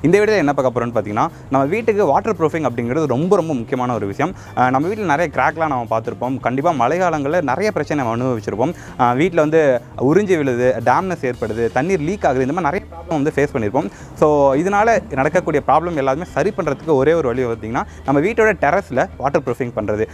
இந்த வீடியோவில் என்ன பார்க்க போகிறோம்னு பார்த்தீங்கன்னா, நம்ம வீட்டுக்கு வாட்டர் ப்ரூஃபிங் அப்படிங்கிறது ரொம்ப ரொம்ப முக்கியமான ஒரு விஷயம். நம்ம வீட்டில் நிறைய கிராக்லாம் நம்ம பார்த்துருப்போம். கண்டிப்பாக மழை காலங்களில் நிறைய பிரச்சனை நம்ம அனுபவிச்சிருப்போம். வீட்டில் வந்து உறிஞ்சி விழுது, டேம்னஸ் ஏற்படுது, தண்ணீர் லீக் ஆகுது, இந்த மாதிரி நிறைய ப்ராப்ளம் வந்து ஃபேஸ் பண்ணியிருப்போம். ஸோ இதனால் நடக்கக்கூடிய ப்ராப்ளம் எல்லாமே சரி பண்ணுறதுக்கு ஒரே ஒரு வழி பார்த்திங்கன்னா, நம்ம வீட்டோட டெரஸில் வாட்டர் ப்ரூஃபிங் பண்ணுறது.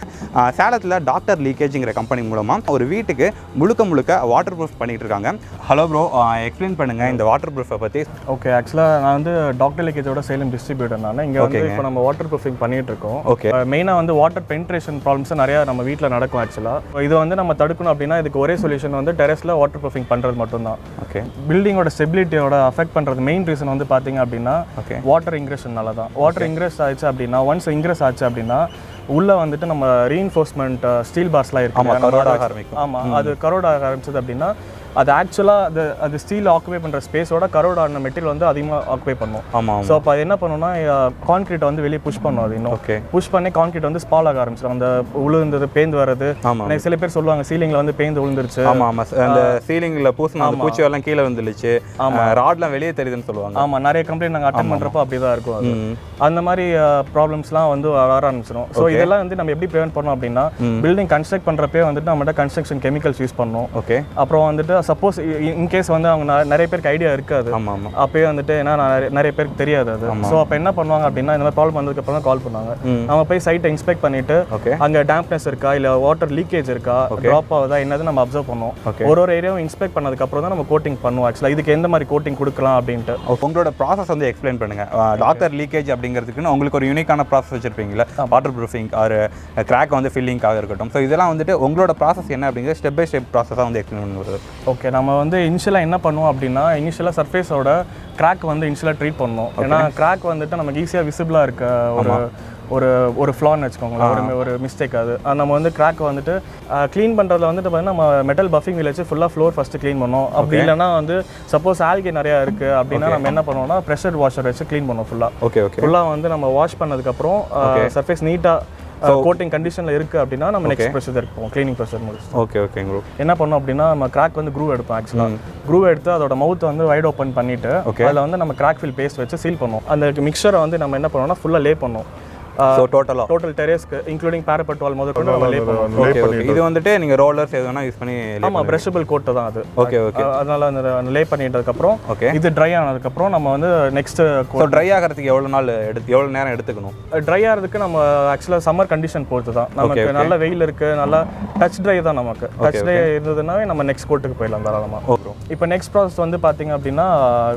சேலத்தில் டாக்டர் லீக்கேஜ்ங்கிற கம்பெனி மூலமாக ஒரு வீட்டுக்கு முழுக்க வாட்டர் ப்ரூஃப் பண்ணிகிட்டு இருக்காங்க. ஹலோ ப்ரோ, எக்ஸ்பிளைன் பண்ணுங்கள் இந்த வாட்டர் ப்ரூஃபை பற்றி. ஓகே, ஆக்சுவலாக நான் வந்து டாக்டர் லீக்கேஜோட சேலம் டிஸ்ட்ரிபியூட்டர். நான் இங்கே வந்து இப்போ நம்ம வாட்டர் ப்ரூஃபிங் பண்ணிட்டு இருக்கோம். ஓகே, மெயினாக வந்து வாட்டர் பென்ட்ரேஷன் ப்ராப்ளம்ஸ் நிறையா நம்ம வீட்டில் நடக்கும். ஆக்சுவலாக இது வந்து நம்ம தடுக்கணும் அப்படின்னா இதுக்கு ஒரே சொல்யூஷன் வந்து டெரஸில் வாட்டர் ப்ரூஃபிங் பண்ணுறது மட்டும்தான். ஓகே, பில்டிங்கோட ஸ்டெபிலிட்டியோட அஃபெக்ட் பண்ணுறது மெயின் ரீசன் வந்து பார்த்தீங்க அப்படின்னா வாட்டர் இன்க்ரெஷனால தான். வாட்டர் இன்க்ரெஸ் ஆச்சு அப்படின்னா, ஒன்ஸ் இன்க்ரெஸ் ஆச்சு அப்படின்னா உள்ளே வந்துட்டு நம்ம ரீஇன்ஃபோர்ஸ்மெண்ட் ஸ்டீல் பார்ஸ்லாம் இருக்கு. ஆமாம், அது கரோட் ஆக ஆரம்பிச்சது அப்படின்னா அது ஆக்சுவலாக அது ஸ்டீல் ஆக்குபை பண்ணுற ஸ்பேஸோட கரோட் ஆன மெட்டீரியல் வந்து அதிகமாக ஆக்குபை பண்ணும். ஆமாம். ஸோ அப்போ அது என்ன பண்ணணும்னா கான்கிரீட்டை வந்து வெளியே புஷ் பண்ணும். அது இன்னும் புஷ் பண்ணி கான்கிரீட் வந்து ஸ்பால் ஆக ஆரம்பிச்சிடும். அந்த உளுந்தது பேந்து வர்றது. எனக்கு சில பேர் சொல்லுவாங்க சீலிங்கில் வந்து பேந்து விழுந்துருச்சு. ஆமாம், அந்த சீலிங்கில் பூசின பூச்சி எல்லாம் கீழே வந்துருச்சு, ராட்லாம் வெளியே தெரியுதுன்னு சொல்லுவாங்க. ஆமாம், நிறைய கம்ப்ளைண்ட் நாங்கள் அட்டன் பண்ணுறப்போ அப்படி தான் இருக்கும். அது அந்த மாதிரி ப்ராப்ளம்ஸ்லாம் வந்து வர ஆரம்பிச்சிடும். ஸோ இதெல்லாம் வந்து நம்ம எப்படி ப்ரிவென்ட் பண்ணோம் அப்படின்னா, பில்டிங் கன்ஸ்ட்ரக்ட் பண்ணுறப்பே வந்துட்டு நம்மகிட்ட கன்ஸ்ட்ரக்ஷன் கெமிக்கல்ஸ் யூஸ் பண்ணணும். ஓகே, அப்புறம் வந்துட்டு சப்போஸ் இன்கேஸ் வந்து அவங்க நிறைய பேருக்கு ஐடியா இருக்காது, அப்பயே வந்துட்டு ஏன்னா நிறைய பேருக்கு தெரியாது அது. ஸோ அப்போ என்ன பண்ணுவாங்க அப்படின்னா, இந்த மாதிரி ப்ராப்ளம் வந்ததுக்கு அப்புறம் தான் கால் பண்ணுவாங்க. நம்ம போய் சைட்டை இன்ஸ்பெக்ட் பண்ணிட்டு அங்கே டேம்ப்னஸ் இருக்கா, இல்லை வாட்டர் லீக்கேஜ் இருக்கா, ட்ராப் ஆகுதா என்னது நம்ம அப்சர்வ் பண்ணுவோம். ஒரு ஏரியாவும் இன்ஸ்பெக்ட் பண்ணதுக்கு அப்புறம் தான் நம்ம கோட்டிங் பண்ணுவோம். ஆக்சுவலாக இதுக்கு எந்த மாதிரி கோட்டிங் கொடுக்கலாம் அப்படின்ட்டு உங்களோட ப்ராசஸ் வந்து எக்ஸ்பிளைன் பண்ணுங்க. டாக்டர் லீக்கேஜ் அப்படிங்கிறதுக்குன்னு உங்களுக்கு ஒரு யூனிக்கான ப்ராசஸ் வச்சிருப்பீங்களா? வாட்டர் ப்ரூஃபிங் ஒரு கிராக் வந்து ஃபில்லிங்காக இருக்கட்டும். ஸோ இதெல்லாம் வந்துட்டு உங்களோட ப்ராசஸ் என்ன அப்படிங்கிறது ஸ்டெப் பை ஸ்டெப் ப்ராசஸாக வந்து எக்ஸ்பிளைன் பண்ணுறது. ஓகே, நம்ம வந்து இனிஷியலாக என்ன பண்ணுவோம் அப்படின்னா, இனிஷியலாக சர்ஃபேஸோட கிராக் வந்து இனிஷியலாக ட்ரீட் பண்ணணும். ஏன்னா கிராக் வந்துட்டு நமக்கு ஈஸியாக விசிபிளாக இருக்க ஒரு ஃப்ளான்னு வச்சுக்கோங்களேன், ஒரு மிஸ்டேக். அது நம்ம வந்து கிராக் வந்துட்டு க்ளீன் பண்ணுறதுல வந்துட்டு பார்த்தீங்கன்னா நம்ம மெட்டல் பஃபிங் வச்சு ஃபுல்லாக ஃப்ளோர் ஃபஸ்ட்டு க்ளீன் பண்ணோம். அப்படி இல்லைனா வந்து சப்போஸ் ஆல்கே நிறையா இருக்குது அப்படின்னா நம்ம என்ன பண்ணுவோம்னா ப்ரெஷர் வாஷர் வச்சு க்ளீன் பண்ணுவோம் ஃபுல்லாக. ஓகே ஓகே, ஃபுல்லாக வந்து நம்ம வாஷ் பண்ணதுக்கப்புறம் சர்ஃபேஸ் நீட்டாக கோட்டிங் கண்டிஷனில் இருக்குது அப்படின்னா நம்ம நெக்ஸ்ட் ப்ரொசீஜர் இருப்போம், க்ளீனிங் ப்ரொசீஜர் முடிச்சு. ஓகே ஓகே ப்ரோ, என்ன பண்ணோம் அப்படின்னா நம்ம கிராக் வந்து க்ரூ எடுப்போம். ஆக்சுவலாக க்ரூ எடுத்து அதோட மவுத் வந்து வைட் ஓப்பன் பண்ணிவிட்டு அதில் வந்து நம்ம கிராக் ஃபில் பேஸ்ட் வச்சு சீல் பண்ணுவோம். அந்த மிக்சரை வந்து நம்ம என்ன பண்ணுவோம்னா ஃபுல்லாக லே பண்ணுவோம். ஸோ டோட்டல் டெரேஸ்க்கு இன்க்ளூடிங் பேரபெட் வால் முதற்கொண்டு நம்ம லே பண்ணுவோம். இது வந்துட்டு நீங்கள் ரோலர்ஸ் எதுனா யூஸ் பண்ணி. ஆமாம், பிரஷபிள் கோட்டு தான் அது. ஓகே ஓகே, அதனால அந்த லே பண்ணிட்டதுக்கப்புறம் இது ட்ரை ஆனதுக்கப்புறம் நம்ம வந்து நெக்ஸ்ட் ட்ரை ஆகிறதுக்கு எவ்வளோ நேரம் எடுத்துக்கணும்? ட்ரை ஆகிறதுக்கு நம்ம ஆக்சுவலாக சம்மர் கண்டிஷன் பொறுத்து தான். நமக்கு நல்ல வெயில் இருக்குது, நல்லா டச் ட்ரை தான். நமக்கு டச் ட்ரை இருந்ததுனாவே நம்ம நெக்ஸ்ட் கோட்டுக்கு போயிடலாம் தாராளமாக. ஓகே, இப்போ நெக்ஸ்ட் ப்ராசஸ் வந்து பார்த்தீங்க அப்படின்னா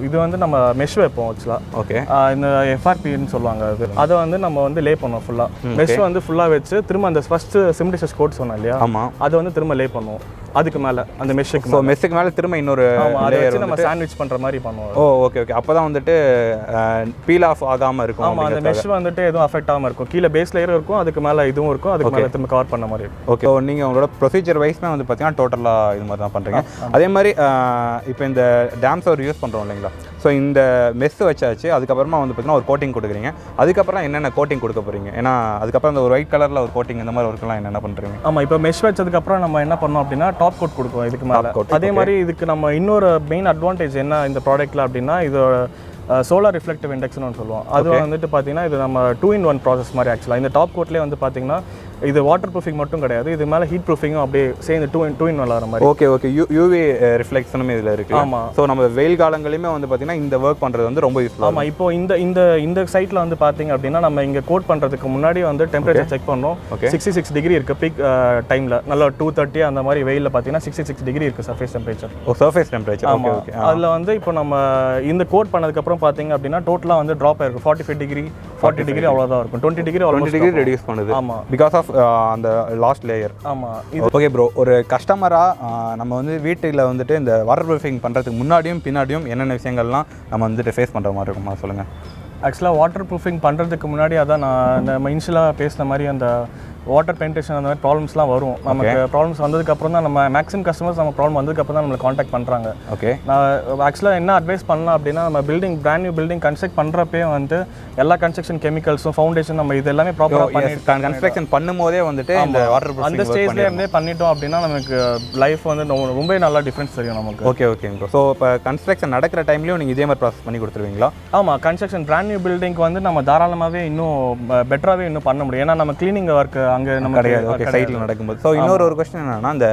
இது வந்து நம்ம மெஷ் வைப்போம் ஆக்சுவலாக. ஓகே, இந்த எஃப்ஆர்பின்னு சொல்லுவாங்க அது. அதை வந்து நம்ம வந்து லே பண்ணுவோம் ஃபுல்லாக. மெஷ் வந்து ஃபுல்லாக வச்சு திரும்ப அந்த ஃபர்ஸ்ட் சிமெண்டிஷஸ் கோட் சொன்னோம் இல்லையா, அதை வந்து திரும்ப லே பண்ணுவோம். அதுக்கு மேலே அந்த மெஷ்ஷுக்கு மேலே திரும்ப இன்னொரு லேயர் நம்ம சாண்ட்விச் பண்ணுற மாதிரி பண்ணுவோம். ஓகே ஓகே, அப்போ தான் வந்துட்டு பீல் ஆஃப் ஆகாமல் இருக்கும். ஆமாம், அந்த மெஷ் வந்துட்டு எதுவும் அஃபெக்ட் ஆகாமல் இருக்கும். கீழே பேஸ் லேயரும் இருக்கும், அதுக்கு மேலே இதுவும் இருக்கும், அதுக்கு மேலே திரும்ப கவர் பண்ண மாதிரி இருக்கும். ஓகே, நீங்கள் உங்களோட ப்ரொசீஜர் வைஸ்மே வந்து பார்த்தீங்கன்னா டோட்டலாக இது மாதிரி தான் பண்ணுறீங்க. அதே மாதிரி இப்போ இந்த டேம் சவர் யூஸ் பண்ணுறோம் இல்லைங்களா, ஸோ இந்த மெஸ் வச்சாச்சு, அதுக்கப்புறமா வந்து பார்த்தீங்கன்னா ஒரு கோட்டிங் கொடுக்குறீங்க. அதுக்கப்புறம் என்னென்ன கோட்டிங் கொடுக்க போகிறீங்க? ஏன்னா அதுக்கப்புறம் அந்த ஒரு ஒயிட் கலரில் ஒரு கோட்டிங் இந்த மாதிரி ஒர்க்கெல்லாம் என்னென்ன பண்ணுறீங்க? ஆமாம், இப்போ மெஷ் வச்சதுக்கப்புறம் நம்ம என்ன பண்ணோம் அப்படின்னா டாப் கோட் கொடுக்குவோம் இதுக்கு மேலே. அதே மாதிரி இதுக்கு நம்ம இன்னொரு மெயின் அட்வான்டேஜ் என்ன இந்த ப்ராடக்ட்டில் அப்படின்னா, இதோட சோலார் ரிஃப்ளெக்டிவ் இண்டெக்ஸ்னு ஒன்று சொல்லுவோம். அது வந்துட்டு பார்த்தீங்கன்னா இது நம்ம 2-in-1 ப்ராசஸ் மாதிரி. ஆக்சுவலாக இந்த டாப் கோட்லேயே வந்து பார்த்தீங்கன்னா இது வாட்டர் ப்ரூஃபிங் மட்டும் கிடையாது, இது மேலே ஹீட் ப்ரூஃபிங்கும் அப்படியே சேர்ந்து 2-in-1 வர மாதிரி. ஓகே ஓகே, யூவி ரிஃப்ளெக்ஷனும் இதில் இருக்குது. ஆமாம், ஸோ நம்ம வெயில் காலங்களையுமே வந்து பார்த்தீங்கன்னா இந்த ஒர்க் பண்ணுறது வந்து ரொம்ப யூஸ்ஃபுல். ஆமாம், இப்போ இந்த சைட்டில் வந்து பார்த்தீங்க அப்படின்னா நம்ம இங்கே கோட் பண்ணுறதுக்கு முன்னாடி வந்து டெம்பரேச்சர் செக் பண்ணோம். 66 டிகிரி இருக்குது பீக் டைமில். நல்லா 2:30 அந்த மாதிரி வெயிலில் பார்த்தீங்கன்னா 66 டிகிரி இருக்குது சர்ஃபேஸ் டெம்பரேச்சர். Surface temperature. ஆமாம், அதில் வந்து இப்போ நம்ம இந்த கோட் பண்ணதுக்கப்புறம் பார்த்தீங்க அப்படின்னா டோட்டலாக வந்து ட்ராப் ஆயிருக்கும். 45 டிகிரி 40 டிகிரி அவ்வளோதான் இருக்கும். 20 டிகிரி ரெடியூஸ் பண்ணுது. ஆமாம், பிகாஸ் ஆஃப் அந்த லாஸ்ட் லேயர். ஆமாம். ஓகே ப்ரோ, ஒரு கஸ்டமராக நம்ம வந்து வீட்டில் வந்துட்டு இந்த வாட்டர் ப்ரூஃபிங் பண்ணுறதுக்கு முன்னாடியும் பின்னாடியும் என்னென்ன விஷயங்கள்லாம் நம்ம வந்துட்டு ஃபேஸ் பண்ணுற மாதிரி இருக்குமா சொல்லுங்கள். ஆக்சுவலாக வாட்டர் ப்ரூஃபிங் பண்ணுறதுக்கு முன்னாடி அதான் நம்ம இனிஷியலாக பேசின மாதிரி அந்த வாட்டர் பெனிட்ரேஷன் அந்த மாதிரி ப்ராப்ளம்ஸ்லாம் வரும். நமக்கு ப்ராப்ளம்ஸ் வந்ததுக்கப்புறம் தான் நம்ம மேக்ஸிமம் கஸ்டமர்ஸ் நம்ம ப்ராப்ளம் வந்ததுக்கப்புறம் தான் நம்மளை காண்டாக்ட் பண்ணுறாங்க. ஓகே, நான் ஆக்சுவலாக என்ன அட்வைஸ் பண்ணலாம் அப்படின்னா, நம்ம building brand new building construct பண்ணுறப்பே வந்து எல்லா கன்ஸ்ட்ரக்ஷன் கெமிக்கல்ஸும் ஃபவுண்டேஷன் நம்ம இது எல்லாமே ப்ராப்பராக பண்ணி கன்ஸ்ட்ரக்ஷன் பண்ணும்போதே வந்துட்டு இந்த வாட்டர் அந்த ஸ்டேஜ்லேயே இருந்தே பண்ணிட்டோம் அப்படின்னா நமக்கு லைஃப் வந்து ரொம்ப நல்லா டிஃப்ரென்ஸ் தெரியும் நமக்கு. ஓகே ஓகேங்க. ஸோ இப்போ கன்ஸ்ட்ரக்ஷன் நடக்கிற டைம்லையும் நீங்கள் இதே மாதிரி ப்ராசஸ் பண்ணி கொடுத்துருவீங்களா? ஆமாம், கன்ஸ்ட்ரக்ஷன் பிராண்ட் நியூ பில்டிங்க்கு வந்து நம்ம தாராளமாகவே இன்னும் பெட்டராகவே இன்னும் பண்ண முடியும். ஏன்னா நம்ம கிளீனிங் ஒர்க் அங்கே நம்ம கிடையாது. ஓகே, சைட்டில் நடக்கும்போது. ஸோ இன்னொரு கொஸ்டின் என்னன்னா, அந்த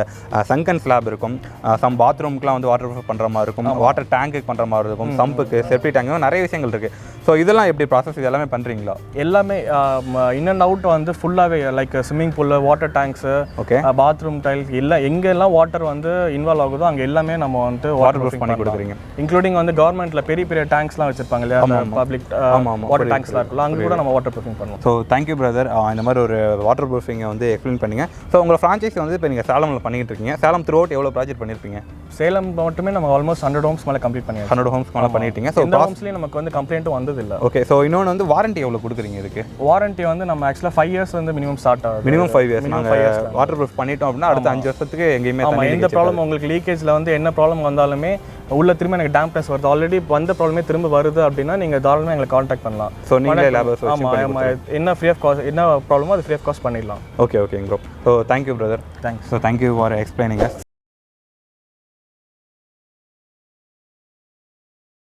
சங்கன் ஸ்லாப் இருக்கும், சம் பாத்ரூம்க்குலாம் வந்து வாட்டர் ப்ரூஃப் பண்ணுற மாதிரி இருக்கும், வாட்டர் டேங்க்கு பண்ணுற மாதிரி இருக்கும், சம்புக்கு செப்டி டேங்கு நிறைய விஷயங்கள் இருக்குது. ஸோ இதெல்லாம் எப்படி ப்ராசஸ் இது எல்லாமே பண்ணுறீங்களா? எல்லாமே இன் அண்ட் அவுட் வந்து ஃபுல்லாகவே like swimming pool, water tanks, okay, bathroom tiles எல்லாம் எங்கெல்லாம் வாட்டர் வந்து இன்வால்வ் ஆகுதோ அங்கே எல்லாமே நம்ம வந்து வாட்டர் ப்ரூஃப் பண்ணி கொடுக்குறீங்க. இன்க்ளூடிங் வந்து கவர்மெண்ட்டில் பெரிய பெரிய டேங்க்ஸ்லாம் வச்சுருப்பாங்க இல்லையா, பப்ளிக் வாட்டர் டேங்க்ஸ்லாம் இருக்குல்ல, அங்கே கூட நம்ம வாட்டர் ப்ரூஃபிங் பண்ணுவோம். ஸோ தேங்க்யூ பிரதர், இந்த மாதிரி ஒரு வாட்டர் ப்ரூஃபிங்கை வந்து எக்ஸ்பிளைன் பண்ணிங்க. ஸோ உங்கள் ஃப்ரான்ச்சைஸி வந்து இப்போ நீங்கள் சேலமில் பண்ணிட்டு இருக்கீங்க. சேலம் த்ரூ அவுட் எவ்வளோ ப்ராஜெக்ட் பண்ணியிருப்பீங்க? சேலம் மட்டுமே நம்ம ஆல்மோஸ்ட் 100 ஹோம்ஸ் மேலே கம்ப்ளீட் பண்ணியாச்சு. 100 ஹோம்ஸ் மேலே பண்ணிட்டீங்க. ஸோ இந்த ஹோம்ஸ்லேயும் நமக்கு வந்து கம்ப்ளைண்ட்டும் வந்தது இல்லை. ஓகே, ஸோ இன்னொன்று வந்து வாரண்டி எவ்வளோ கொடுக்குறீங்க இதுக்கு? வாரண்டி வந்து நம்ம ஆக்சுவலாக 5 இயர்ஸ் வந்து மினிமம் ஸ்டார்ட் ஆகுது. Minimum 5 years. நாங்கள் வாட்டர் ப்ரூஃப் பண்ணிட்டோம் அப்படின்னா அடுத்த 5 வருஷத்துக்கு எங்கேயுமே எந்த ப்ராப்ளம் உங்களுக்கு லீக்கேஜில் வந்து என்ன ப்ராப்ளம் வந்தாலுமே உள்ள திரும்ப எனக்கு டேம்ப்னஸ் வருது, ஆல்ரெடி வந்த ப்ராப்ளமே திரும்ப வருது அப்படின்னா நீங்கள் தாராளமாக எங்களை காண்டாக்ட் பண்ணலாம். ஸோ நீங்களே லேபர்ஸ் என்ன ஃப்ரீ ஆஃப் காஸ்ட் என்ன ப்ராப்ளமோ அது ஃப்ரீ ஆஃப் காஸ்ட் பண்ணிடலாம். ஓகே ஓகேங்க bro. So thank you brother. Thanks. So thank you for explaining as.